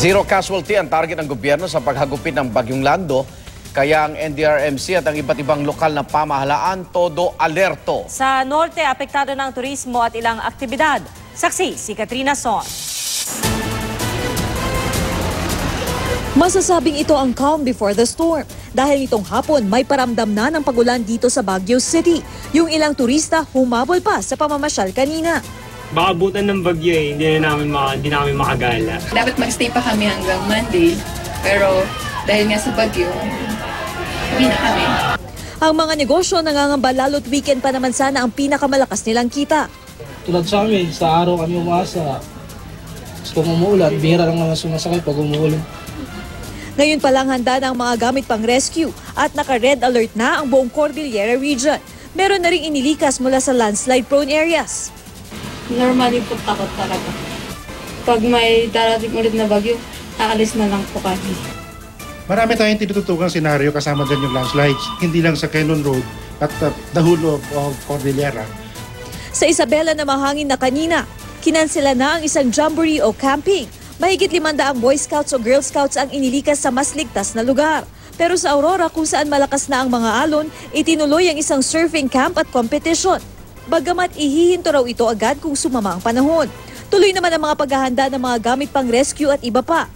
Zero casualty ang target ng gobyerno sa paghagupit ng Bagyong Lando. Kaya ang NDRMC at ang iba't ibang lokal na pamahalaan todo alerto. Sa norte, apektado ng turismo at ilang aktibidad. Saksi si Katrina Son. Masasabing ito ang calm before the storm. Dahil nitong hapon, may paramdam na ng pagulan dito sa Baguio City. Yung ilang turista humabol pa sa pamamasyal kanina. Baka abutan ng bagyo hindi namin makagala. Dapat magstay pa kami hanggang Monday, pero dahil nga sa bagyo, hindi na kami. Ang mga negosyo nangangamba lalo't weekend pa naman sana ang pinakamalakas nilang kita. Tulad sa amin, sa araw kami umaasa. Kung umuulan, bihira lang naman sumasakay pag umuulan. Ngayon pa lang handa na ang mga gamit pang rescue at naka-red alert na ang buong Cordillera region. Meron na rin inilikas mula sa landslide-prone areas. Normally po takot talaga. Pag may darating ulit na bagyo, aalis na lang po kami. Marami tayong tinututugang senaryo kasama dyan yung landslides. Hindi lang sa Quezon Road at the whole of Cordillera. Sa Isabela na mahangin na kanina, kinansela na ang isang jamboree o camping. Mahigit 500 Boy Scouts o Girl Scouts ang inilikas sa mas ligtas na lugar. Pero sa Aurora kung saan malakas na ang mga alon, itinuloy ang isang surfing camp at competition. Bagamat ihihinto raw ito agad kung sumama ang panahon. Tuloy naman ang mga paghahanda ng mga gamit pang rescue at iba pa.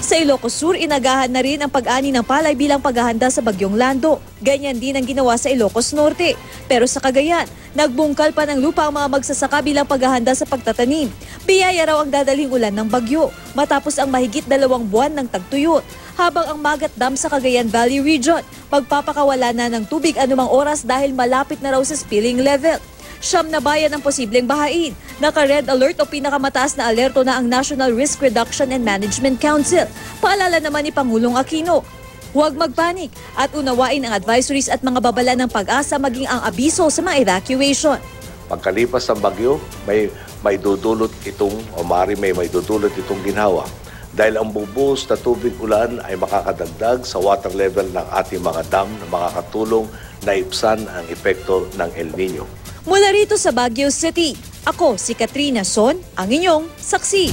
Sa Ilocos Sur, inagahan na rin ang pag-ani ng palay bilang paghahanda sa Bagyong Lando. Ganyan din ang ginawa sa Ilocos Norte. Pero sa Cagayan, nagbungkal pa ng lupa ang mga magsasaka bilang paghahanda sa pagtatanim. Biyaya raw ang dadaling ulan ng bagyo matapos ang mahigit 2 buwan ng tagtuyot. Habang ang Magat Dam sa Cagayan Valley Region, magpapakawala na ng tubig anumang oras dahil malapit na raw sa spilling level. 9 na bayan ang posibleng bahain. Naka-red alert o pinakamataas na alerto na ang National Risk Reduction and Management Council. Paalala naman ni Pangulong Aquino, huwag magpanik at unawain ang advisories at mga babala ng pag-asa maging ang abiso sa mga evacuation. Pagkalipas ng bagyo, may dudulot itong may dudulot itong ginhawa. Dahil ang bubuhos na tubig ulan ay makakadagdag sa water level ng ating mga dam na makakatulong na ibsan ang epekto ng El Nino. Mula rito sa Baguio City, ako si Katrina Son, ang inyong saksi.